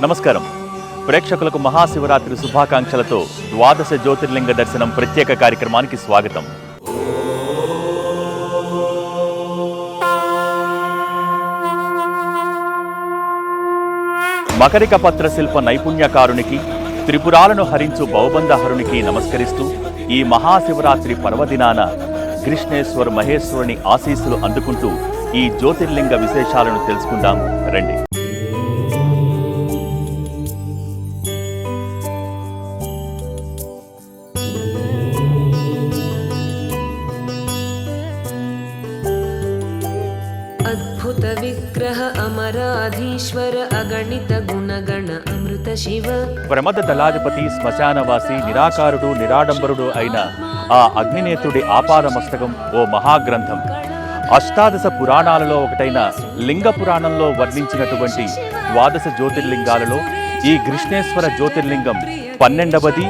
నమస్కారం. ప్రేక్షకులకు మహాశివరాత్రి శుభాకాంక్షలతో ద్వాదశ జ్యోతిర్లింగ దర్శనం ప్రత్యేక కార్యక్రమానికి స్వాగతం. మకరిక పత్ర శిల్ప నైపుణ్యకారునికి, త్రిపురాలను హరించు భవబంధహరునికి నమస్కరిస్తూ ఈ మహాశివరాత్రి పర్వదినాన కృష్ణేశ్వర మహేశ్వరుని ఆశీస్సులు అందుకుంటూ ఈ జ్యోతిర్లింగ విశేషాలను తెలుసుకుందాం రండి. अद्भुत विग्रह अमराधीश्वर अगणित गुणगण अमृत शिव. ప్రమద దళాధిపతి శ్మశానవాసి నిరాకారుడు నిరాడంబరుడు అయిన ఆ అగ్నినేతుడి ఆపాదమస్తకం ఓ మహాగ్రంథం. అష్టాదశ పురాణాలలో ఒకటైన లింగ పురాణంలో వర్ణించినటువంటి ద్వాదశ జ్యోతిర్లింగాలలో ఈ కృష్ణేశ్వర జ్యోతిర్లింగం 12వది,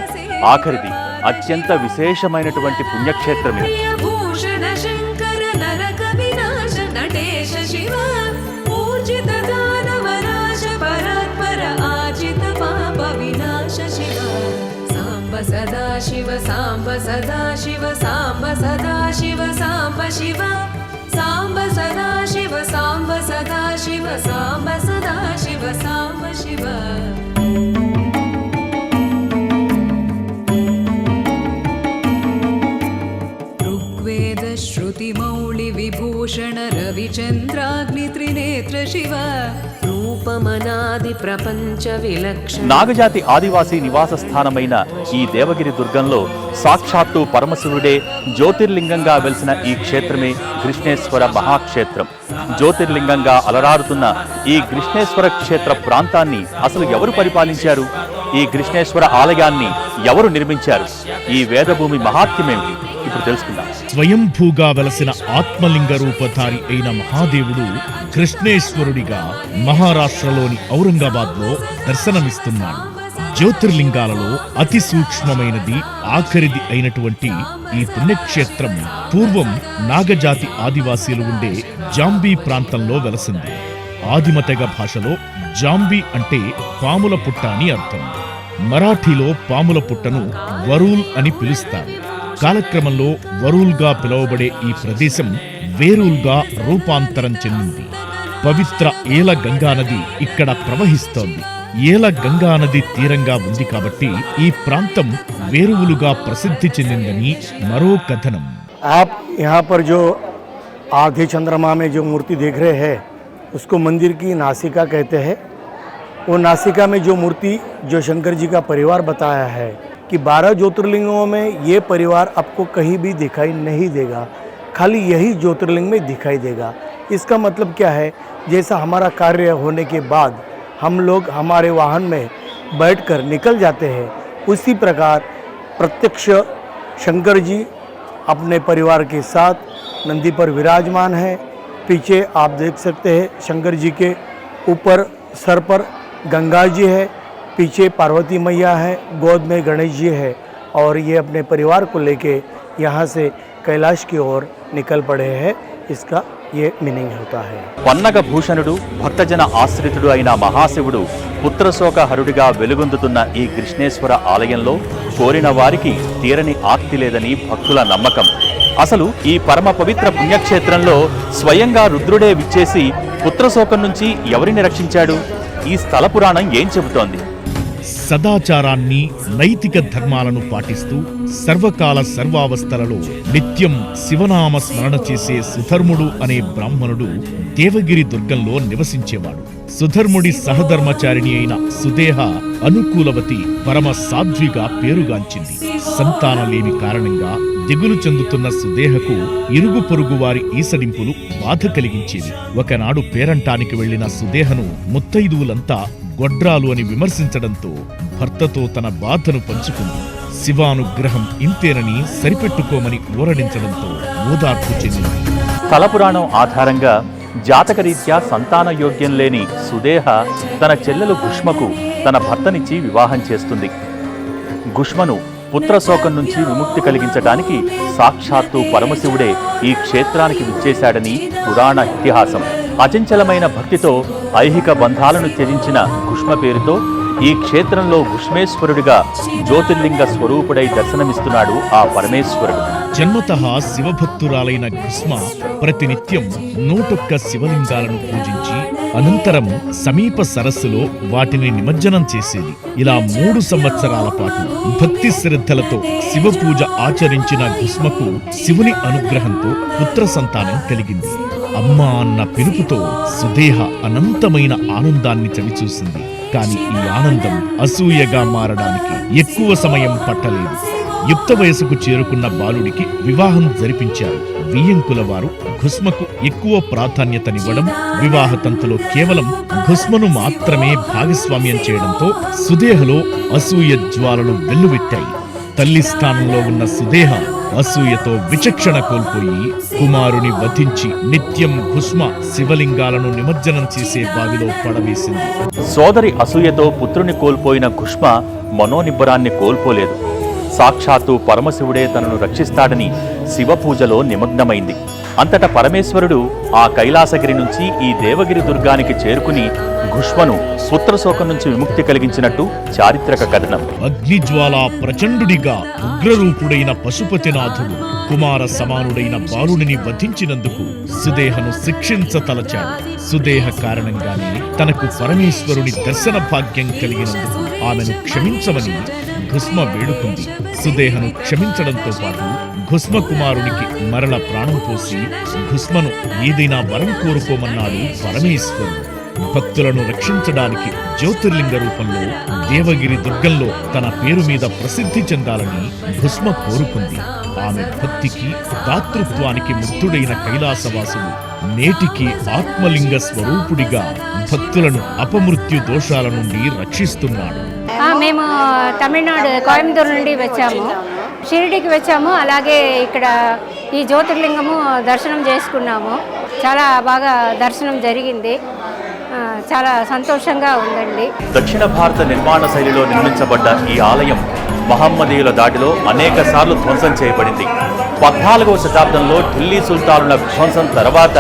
ఆఖరిది. అత్యంత విశేషమైనటువంటి పుణ్యక్షేత్రం ఇది. सदा शिव सांब सदा शिव सांब सदा शिव सांब शिव सांब सदा शिव सांब सदा शिव सांब सदा शिव सांब शिव. ऋग्वेद श्रुति मौलि विभूषण रविचंद्राग्नि त्रिनेत्र शिव. నాగజాతి ఆదివాసీ నివాస స్థానమైన ఈ దేవగిరి దుర్గంలో సాక్షాత్తు పరమశివుడే జ్యోతిర్లింగంగా వెలిసిన ఈ క్షేత్రమే కృష్ణేశ్వర మహాక్షేత్రం. జ్యోతిర్లింగంగా అలరారుతున్న ఈ కృష్ణేశ్వర క్షేత్ర ప్రాంతాన్ని అసలు ఎవరు పరిపాలించారు? ఈ కృష్ణేశ్వర ఆలయాన్ని ఎవరు నిర్మించారు? ఈ వేదభూమి మహాత్మ్యమేమిటి? ఇప్పుడు తెలుసుకుందాం. స్వయంభూగా వెలసిన ఆత్మలింగ రూపధారి అయిన మహాదేవుడు కృష్ణేశ్వరుడిగా మహారాష్ట్రలోని ఔరంగాబాద్ లో దర్శనమిస్తున్నాడు. జ్యోతిర్లింగాలలో అతి సూక్ష్మమైనది, ఆఖరిది అయినటువంటి ఈ పుణ్యక్షేత్రం పూర్వం నాగజాతి ఆదివాసీలు ఉండే జాంబీ ప్రాంతంలో వెలసింది. ఆదిమతెగ భాషలో జాంబీ అంటే పాముల పుట్ట అని అర్థం. మరాఠీలో పాముల పుట్టను వరూల్ అని పిలుస్తారు. కాలక్రమంలో వరూల్గా పిలువబడే ఈ ప్రదేశం వేరూల్గా రూపాంతరం చెందింది. పవిత్ర ఏల గంగానది ఇక్కడ ప్రవహిస్తోంది. ఏల గంగానది తీరంగా ఉంది కాబట్టి ఈ ప్రాంతం వేరువులుగా ప్రసిద్ధి చెందిందని మరో కథనం. आप यहाँ पर जो आधे चंद्रमा में जो मूर्ति देख रहे हैं उसको मंदिर की नासिका कहते हैं. वो नासिका में जो मूर्ति जो शंकर जी का परिवार बताया है कि 12 ज्योतिर्लिंगों में ये परिवार आपको कहीं भी दिखाई नहीं देगा, खाली यही ज्योतिर्लिंग में दिखाई देगा. इसका मतलब क्या है? जैसा हमारा कार्य होने के बाद हम लोग हमारे वाहन में बैठकर निकल जाते हैं, उसी प्रकार प्रत्यक्ष शंकर जी अपने परिवार के साथ नंदी पर विराजमान है. पीछे आप देख सकते हैं शंकर जी के ऊपर सर पर गंगा जी है, पीछे पार्वती मैया है, गोद में गणेश जी है और ये अपने परिवार को लेके यहाँ से कैलाश की ओर निकल पड़े हैं. इसका ये मीनिंग होता है. పన్నగ భూషణుడు, భక్తజన ఆశ్రితుడు అయిన మహాశివుడు పుత్రశోక హరుడిగా వెలుగొందుతున్న ఈ కృష్ణేశ్వర ఆలయంలో కోరిన వారికి తీరని ఆర్తి లేదని భక్తుల నమ్మకం. అసలు ఈ పరమ పవిత్ర పుణ్యక్షేత్రంలో స్వయంగా రుద్రుడే విచ్చేసి పుత్రశోకం నుంచి ఎవరిని రక్షించాడు? ఈ స్థల పురాణం ఏం చెబుతోంది? సదాచారాన్ని, నైతిక ధర్మాలను పాటిస్తూ సర్వకాల సర్వావస్థలలో నిత్యం శివనామ స్మరణ చేసే సుధర్ముడు అనే బ్రాహ్మణుడు దేవగిరి దుర్గంలో నివసించేవాడు. సుధర్ముడి సహధర్మచారిణి అయిన సుదేహ అనుకూలవతి పరమ సాధ్విగా పేరుగాంచింది. సంతానలేమి కారణంగా దిగులు చెందుతున్న సుదేహకు ఇరుగు పొరుగు వారి ఈసడింపులు బాధ కలిగించేవి. ఒకనాడు పేరంటానికి వెళ్లిన సుదేహను ముత్తైదువులంతా గొడ్రాలు అని విమర్శించడంతో భర్తతో తన బాధను పంచుకుంది. శివానుగ్రహం ఇంతేనని సరిపెట్టుకోమని ఊరడించడంతో ఓదార్పు చెందింది. స్థలపురాణం ఆధారంగా జాతకరీత్యా సంతాన యోగ్యం లేని సుదేహ తన చెల్లెలు గుష్మకు తన భర్తనిచ్చి వివాహం చేస్తుంది. గుష్మను పుత్రశోకం నుంచి విముక్తి కలిగించడానికి సాక్షాత్తు పరమశివుడే ఈ క్షేత్రానికి విచ్చేశాడని పురాణ ఇతిహాసం. అచంచలమైన భక్తితో ఐహిక బంధాలను త్యజించిన ఘుష్మ పేరుతో ఈ క్షేత్రంలో ఘుష్మేశ్వరుడిగా జ్యోతిర్లింగ స్వరూపుడై దర్శనమిస్తున్నాడు ఆ పరమేశ్వరుడు. జన్మతః శివభక్తురాలైన ఘుష్మ ప్రతినిత్యం 101 శివలింగాలను పూజించి అనంతరం సమీప సరస్సులో వాటిని నిమజ్జనం చేసేది. ఇలా 3 సంవత్సరాల పాటు భక్తి శ్రద్ధలతో శివ పూజ ఆచరించిన ఘుష్మకు శివుని అనుగ్రహంతో పుత్ర సంతానం కలిగింది. అమ్మ అన్న పిలుపుతో సుదేహ అనంతమైన ఆనందాన్ని చవిచూసింది. కాని ఈ ఆనందం అసూయగా మారడానికి ఎక్కువ సమయం పట్టలేదు. యుక్త వయసుకు చేరుకున్న బాలుడికి వివాహం జరిపించారు. వియ్యంకుల వారు ఘుష్మకు ఎక్కువ ప్రాధాన్యతనివ్వడం, వివాహ తంతులో కేవలం ఘుష్మను మాత్రమే భాగస్వామ్యం చేయడంతో సుదేహలో అసూయ జ్వాలలు వెల్లువెట్టాయి. తల్లి స్థానంలో ఉన్న సుదేహ అసూయతో విచక్షణ కోల్పోయి కుమారుని వధించి నిత్యం ఘుష్మ శివలింగాలను నిమజ్జనం చేసే బావిలో పడవేసింది. సోదరి అసూయతో పుత్రుని కోల్పోయిన ఘుష్మ మనోనిబ్బరాన్ని కోల్పోలేదు. సాక్షాత్తు పరమశివుడే తనను రక్షిస్తాడని శివపూజలో నిమగ్నమైంది. అంతటా పరమేశ్వరుడు ఆ కైలాసగిరి నుంచి ఈ దేవగిరి దుర్గానికి చేరుకుని ఘుష్మను పుత్రశోకం నుంచి విముక్తి కలిగించినట్టు చారిత్రక కథనం. అగ్నిజ్వాల ప్రచండుడిగా ఉగ్రరూపుడైన పశుపతినాథుడు కుమార సమానుడైన బాలుడిని వధించినందుకు సుదేహను శిక్షించతలచాడు. సుదేహ కారణంగానే తనకు పరమేశ్వరుని దర్శన భాగ్యం కలిగినందుకు ఆమెను క్షమించమని ఘుష్మ వేడుకుంది. సుదేహను క్షమించడంతో పాటు ఘుష్మ కుమారునికి మరల ప్రాణం పోసి ఘుష్మను ఏదైనా వరం కోరుకోమన్నాడు పరమేశ్వరుడు. భక్తులను రక్షించడానికి జ్యోతిర్లింగ రూపంలో దేవగిరి దుర్గంలో తన పేరు మీద ప్రసిద్ధి చెందాలని ఘుష్మ కోరుకుంది. ఆమె భక్తికి దాతృత్వానికి ముగ్ధుడైన కైలాసవాసుడు నేటికి ఆత్మలింగ స్వరూపుడిగా భక్తులను అపమృత్యు దోషాల నుండి రక్షిస్తున్నాడు. మేము తమిళనాడు కోయంబత్తూరు నుండి వచ్చాము, షిరిడికి వచ్చాము. అలాగే ఇక్కడ ఈ జ్యోతిర్లింగము దర్శనం చేసుకున్నాము. చాలా బాగా దర్శనం జరిగింది. చాలా సంతోషంగా ఉందండి. దక్షిణ భారత నిర్మాణ శైలిలో నిర్మించబడ్డ ఈ ఆలయం మహమ్మదీయుల దాడిలో అనేక సార్లు ధ్వంసం చేయబడింది. 14వ శతాబ్దంలో ఢిల్లీ సుల్తానుల విధ్వంసం తర్వాత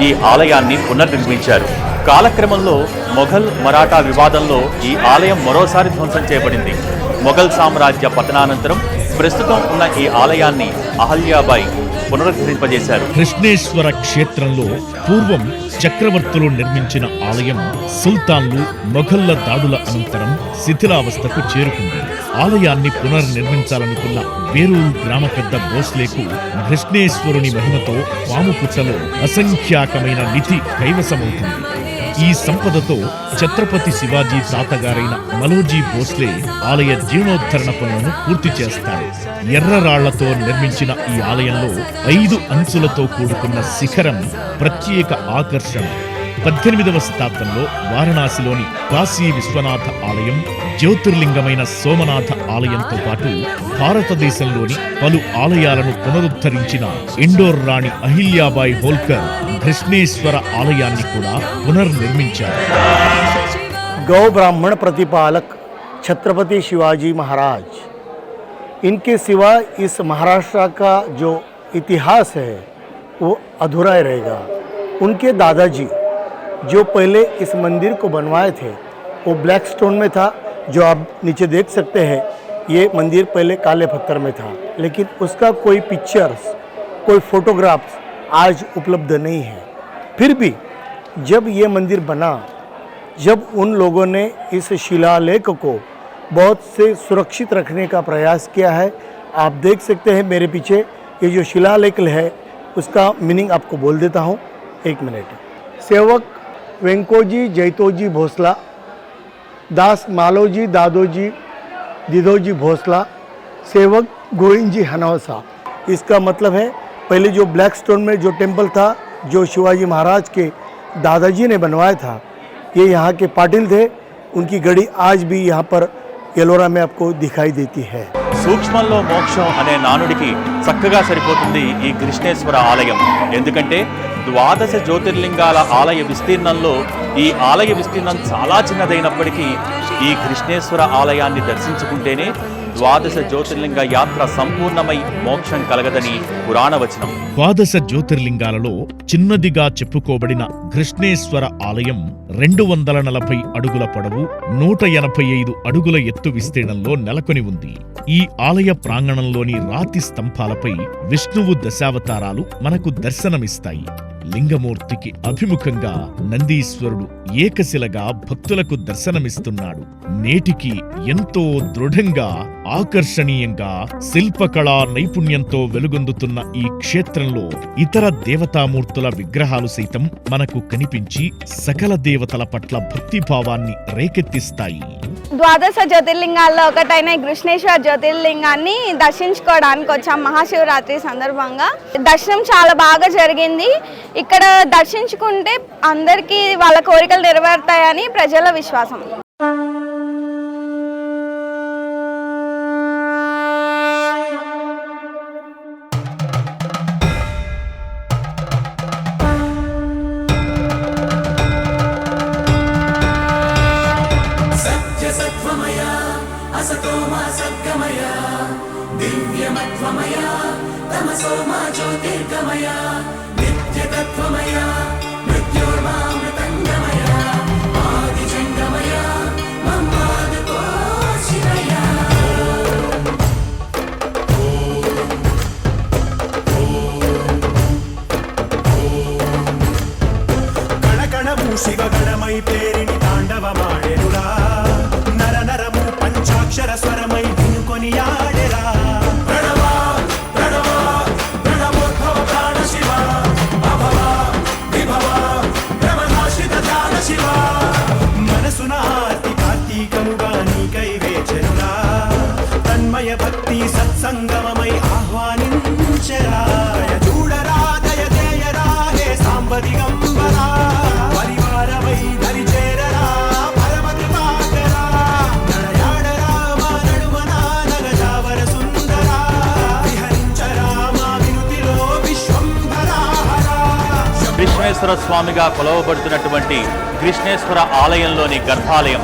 ఈ ఆలయాన్ని పునర్నిర్మించారు. కాలక్రమంలో మొఘల్ మరాఠా వివాదంలో ఈ ఆలయం మరోసారి ధ్వంసం చేయబడింది. మొఘల్ సామ్రాజ్య పతనానంతరం ప్రస్తుతం ఉన్న ఈ ఆలయాన్ని అహల్యాబాయి పునరుద్ధరింపజేశారు. కృష్ణేశ్వర క్షేత్రంలో పూర్వం చక్రవర్తులు నిర్మించిన ఆలయం సుల్తాన్లు మొఘల్ల దాడుల అనంతరం శిథిలావస్థకు చేరుకుంది. ఆలయాన్ని పునర్నిర్మించాలనుకున్న వేరూరు గ్రామ పెద్ద భోస్లేకు కృష్ణేశ్వరుని మహిమతో పాముపుట్టలో అసంఖ్యాకమైన నిధి కైవసమవుతుంది. ఈ సంపదతో ఛత్రపతి శివాజీ తాతగారైన మలోజీ భోస్లే ఆలయ జీర్ణోద్ధరణ పనులను పూర్తి చేస్తారు. ఎర్రరాళ్లతో నిర్మించిన ఈ ఆలయంలో 5 అంచులతో కూడుకున్న శిఖరం ప్రత్యేక ఆకర్షణ. 18వ శతాబ్దంలో వారణాసిలోని కాశీ విశ్వనాథ ఆలయం, జ్యోతిర్లింగమైన సోమనాథ ఆలయంతో పాటు భారతదేశంలోని పలు ఆలయాలను పునరుద్ధరించిన ఇండోర్ రాణి అహిల్యాబాయి హోల్కర్ కృష్ణేశ్వర ఆలయాన్ని కూడా పునర్నిర్మించారు. गौ ब्राह्मण प्रतिपालक छत्रपति शिवाजी महाराज, इनके सिवा इस महाराष्ट्र का जो इतिहास है वो अधूरा रहेगा. उनके दादाजी जो पहले इस मंदिर को बनवाए थे वो ब्लैक स्टोन में था, जो आप नीचे देख सकते हैं. ये मंदिर पहले काले पत्थर में था, लेकिन उसका कोई पिक्चर्स, कोई फोटोग्राफ्स आज उपलब्ध नहीं है. फिर भी जब ये मंदिर बना, जब उन लोगों ने इस शिलालेख को बहुत से सुरक्षित रखने का प्रयास किया है. आप देख सकते हैं मेरे पीछे ये जो शिलालेख है उसका मीनिंग आपको बोल देता हूँ. 1 मिनट. सेवक वेंकोजी जैतोजी भोसला, दास मालोजी दादोजी दिदोजी भोसला, सेवक गोविंद जी हनौसा. इसका मतलब है पहले जो ब्लैक स्टोन में जो टेम्पल था, जो शिवाजी महाराज के दादाजी ने बनवाया था, ये यहाँ के पाटिल थे. उनकी गड़ी आज भी यहाँ पर एलोरा में आपको दिखाई देती है. సూక్ష్మంలో మోక్షం అనే నానుడికి చక్కగా సరిపోతుంది ఈ కృష్ణేశ్వర ఆలయం. ఎందుకంటే 12 జ్యోతిర్లింగాల ఆలయ విస్తీర్ణంలో ఈ ఆలయ విస్తీర్ణం చాలా చిన్నదైనప్పటికీ ఈ కృష్ణేశ్వర ఆలయాన్ని దర్శించుకుంటేనే ద్వాదశ జ్యోతిర్లింగ యాత్ర సంపూర్ణమై మోక్షం కలగదని పురాణవచనం. ద్వాదశ జ్యోతిర్లింగాలలో చిన్నదిగా చెప్పుకోబడిన కృష్ణేశ్వర ఆలయం 240 అడుగుల పొడవు, 185 అడుగుల ఎత్తు విస్తీర్ణంలో నెలకొని ఉంది. ఈ ఆలయ ప్రాంగణంలోని రాతి స్తంభాలపై విష్ణువు దశావతారాలు మనకు దర్శనమిస్తాయి. లింగమూర్తికి అభిముఖంగా నందీశ్వరుడు ఏకశిలగా భక్తులకు దర్శనమిస్తున్నాడు. నేటికి ఎంతో దృఢంగా, ఆకర్షణీయంగా శిల్పకళా నైపుణ్యంతో వెలుగొందుతున్న ఈ క్షేత్రంలో ఇతర దేవతామూర్తుల విగ్రహాలు సైతం మనకు కనిపించి సకల దేవతల పట్ల భక్తిభావాన్ని రేకెత్తిస్తాయి. ద్వాదశ జ్యోతిర్లింగాల్లో ఒకటైన కృష్ణేశ్వర జ్యోతిర్లింగాన్ని దర్శించుకోవడానికి వచ్చాం మహాశివరాత్రి సందర్భంగా. దర్శనం చాలా బాగా జరిగింది. ఇక్కడ దర్శించుకుంటే అందరికీ వాళ్ళ కోరికలు నెరవేరుతాయని ప్రజల విశ్వాసం. శివగణమై పేరిని తాండవమాడెనురా, నర నరము పంచాక్షర స్వరమై వినుకొని ఆడెరా. ప్రణవ ప్రణవ ప్రణవోద్భవ ప్రాణ శివ, అభవ విభవ భ్రమనాశిత ధ్యాన శివ. మనసున ఆర్తి కార్తీకముగా నీకై వేచెనురా, తన్మయ భక్తి సత్సంగమమై ఆహ్వానించెరా. చూడరా దయ చేయరా హే సాంబ దిగంబరా, కృష్ణేశ్వర స్వామిగా కొలవబడుతున్నటువంటి కృష్ణేశ్వర ఆలయంలోని గర్భాలయం.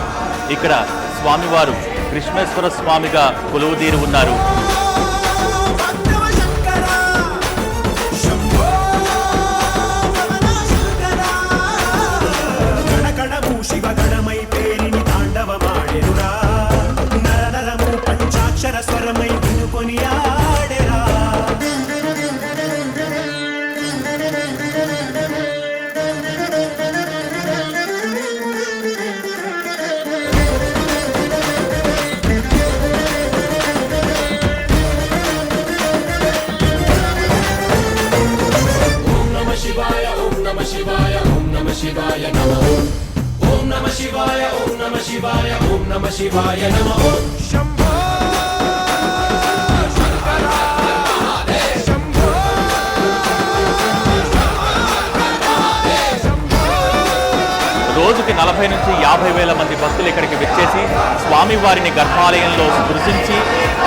ఇక్కడ స్వామివారు కృష్ణేశ్వర స్వామిగా కొలువుదీరి ఉన్నారు. శివగణమై పేరిని తాండవమాడెనురా, నర నరము పంచాక్షర స్వరమై వినుకొని ఆడెరా. శివాయ ఓం నమ శివాయ ఓం నమ శివాయ నమః. ఓం నమ శివాయ ఓం నమ శివాయ ఓం నమ శివాయ నమః. శంభో శంకర మహాదేవ్, శంభో రోజుకి 40 నుంచి 50 వేల మంది భక్తులు ఇక్కడికి వచ్చేసి స్వామివారిని గర్భాలయంలో స్పృశించి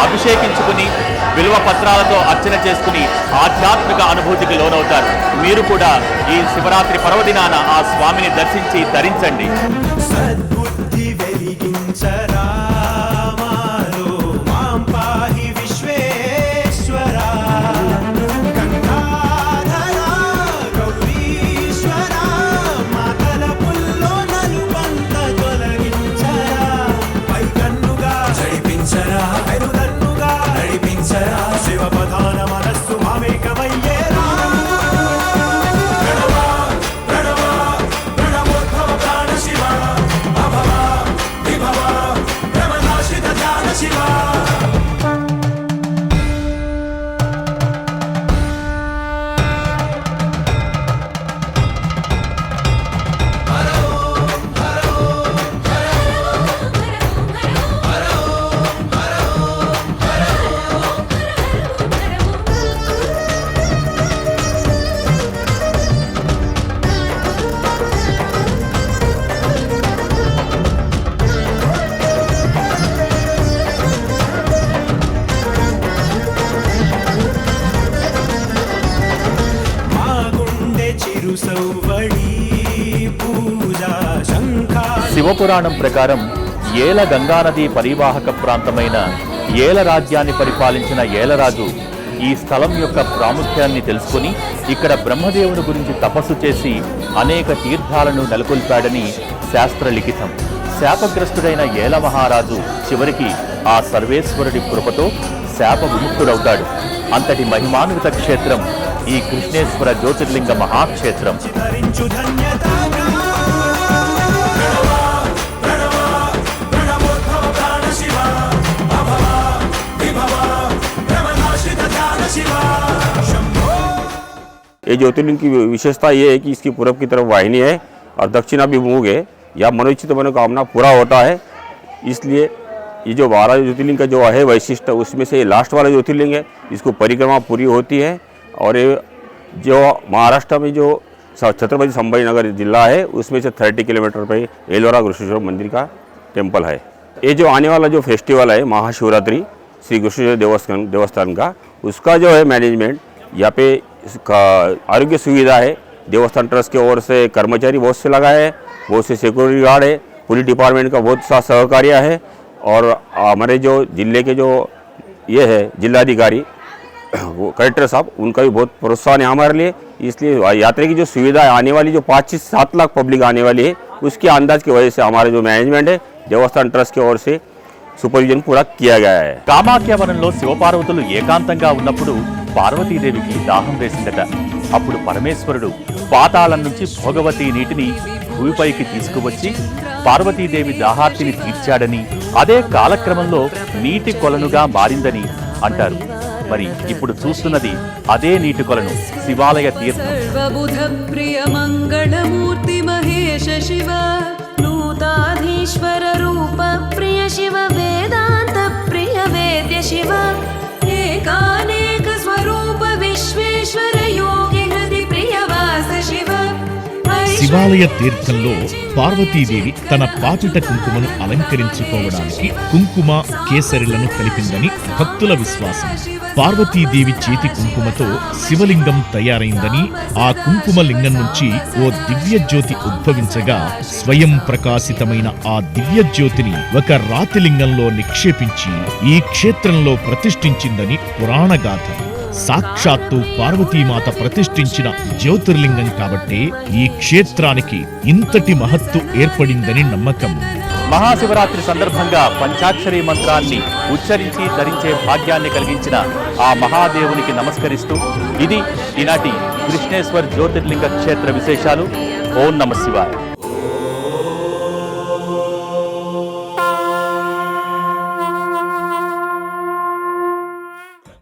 అభిషేకించుకుని విలువ పత్రాలతో అర్చన చేసుకుని ఆధ్యాత్మిక అనుభూతికి లోనవుతారు. మీరు కూడా ఈ శివరాత్రి పర్వదినాన ఆ స్వామిని దర్శించి ధరించండి. సద్బుద్ధి వెలిగించరా మాలో మాం పాహి విశ్వేశ్వరా. గంగాధరా గౌరీశ్వరా, మాతల పుల్లో నలుబంత తొలగించరా. పైకన్నుగా జడిపించరా, పెరుదన్నుగా నడిపించరా. శివ ప్రధాన మనస్సు మామేకమయ్యేరా. ప్రణవ ప్రణవ ప్రణవోద్భవ ప్రాణ శివ, అభవ విభవ భ్రమనాశిత ధ్యాన శివ. మా గుండె చిరు సౌవడి పూజా శంఖా. శివపురాణం ప్రకారం ఏల గంగానది పరివాహక ప్రాంతమైన ఏల రాజ్యాన్ని పరిపాలించిన ఏలరాజు ఈ స్థలం యొక్క ప్రాముఖ్యాన్ని తెలుసుకొని ఇక్కడ బ్రహ్మదేవుని గురించి తపస్సు చేసి అనేక తీర్థాలను నెలకొల్పాడని శాస్త్రలిఖితం. శాపగ్రస్తుడైన ఏల మహారాజు చివరికి ఆ సర్వేశ్వరుడి కృపతో శాప విముక్తుడవుతాడు. అంతటి మహిమాన్విత క్షేత్రం ఈ కృష్ణేశ్వర జ్యోతిర్లింగ మహాక్షేత్రం. ధరించు ధన్యతాగా ప్రణవోద్భవ ప్రాణ శివ అభవ విభవ బ్రహ్మనాశిత ధ్యాన శివ శంభో. ये ज्योतिर्लिंग की विशेषता ये है कि इसकी पूरब की तरफ वाहिनी है और दक्षिणाभिमुख है। या मनोचित मनोकामना पूरा होता है। इसलिए ये जो 12 ज्योतिर्लिंग का जो है वैशिष्ट, उसमें से ये लास्ट वाला ज्योतिर्लिंग है, इसको परिक्रमा पूरी होती है। और ये जो महाराष्ट्र में जो छत्रपति संभाजी नगर जिला है उसमें से 30 किलोमीटर पे एलोरा घृष्णेश्वर मंदिर का टेम्पल है। ये जो आने वाला जो फेस्टिवल है महाशिवरात्रि श्री घृष्णेश्वर देवस्थान का, उसका जो है मैनेजमेंट यहाँ पे आरोग्य सुविधा है। देवस्थान ट्रस्ट की ओर से कर्मचारी बहुत से लगाए हैं, बहुत से सिक्योरिटी गार्ड है, पुलिस डिपार्टमेंट का बहुत सा सहकार्य है। और हमारे जो जिले के जो ये है जिलाधिकारी वो कलेक्टर साहब, उनका भी बहुत प्रोत्साहन है हमारे लिए। इसलिए यात्रा की जो सुविधा है, आने वाली जो 5 से 7 लाख पब्लिक आने वाली है, उसके अंदाज की वजह से हमारा जो मैनेजमेंट है देवस्थान ट्रस्ट की ओर से सुपरविजन पूरा किया गया है। కామాఖ్యవనంలో శివపార్వతులు ఏకాంతంగా ఉన్నప్పుడు పార్వతీదేవికి దాహం వేసిందట. అప్పుడు పరమేశ్వరుడు పాతాళం నుంచి భోగవతి నీటిని భూమిపైకి తీసుకువచ్చి పార్వతీదేవి దాహార్తిని తీర్చాడని, అదే కాలక్రమంలో నీటి కొలనుగా మారిందని అంటారు. మరి ఇప్పుడు చూస్తున్నది అదే నీటి కొలను, శివాలయ తీర్థం. సర్వబుధ ప్రియ మంగళమూర్తి మహేశ శివ నూతాధీశ్వర రూప ప్రియ శివ వేదాంత ప్రియ వేద్య శివ ఏకానేక స్వరూప విశ్వేశ్వర యోగి హృది ప్రియ వాస శివ. శివాలయ తీర్థంలో పార్వతీదేవి తన పాపిట కుంకుమను అలంకరించుకోవడానికి కుంకుమ కేసరిలను కలిపిందని భక్తుల విశ్వాసం. పార్వతీదేవి చేతి కుంకుమతో శివలింగం తయారైందని, ఆ కుంకుమ లింగం నుంచి ఓ దివ్య జ్యోతి ఉద్భవించగా స్వయం ప్రకాశితమైన ఆ దివ్య జ్యోతిని ఒక రాతి లింగంలో నిక్షేపించి ఈ క్షేత్రంలో ప్రతిష్ఠించిందని పురాణగాథ. సాక్షాత్తు పార్వతీమాత ప్రతిష్ఠించిన జ్యోతిర్లింగం కాబట్టే ఈ క్షేత్రానికి ఇంతటి మహత్తు ఏర్పడిందని నమ్మకం. మహాశివరాత్రి సందర్భంగా పంచాక్షరి మంత్రాన్ని ఉచ్చరించి ధరించే భాగ్యాన్ని కలిగించిన ఆ మహాదేవునికి నమస్కరిస్తూ ఇది ఈనాటి కృష్ణేశ్వర్ జ్యోతిర్లింగ క్షేత్ర విశేషాలు. ఓం నమః శివాయ.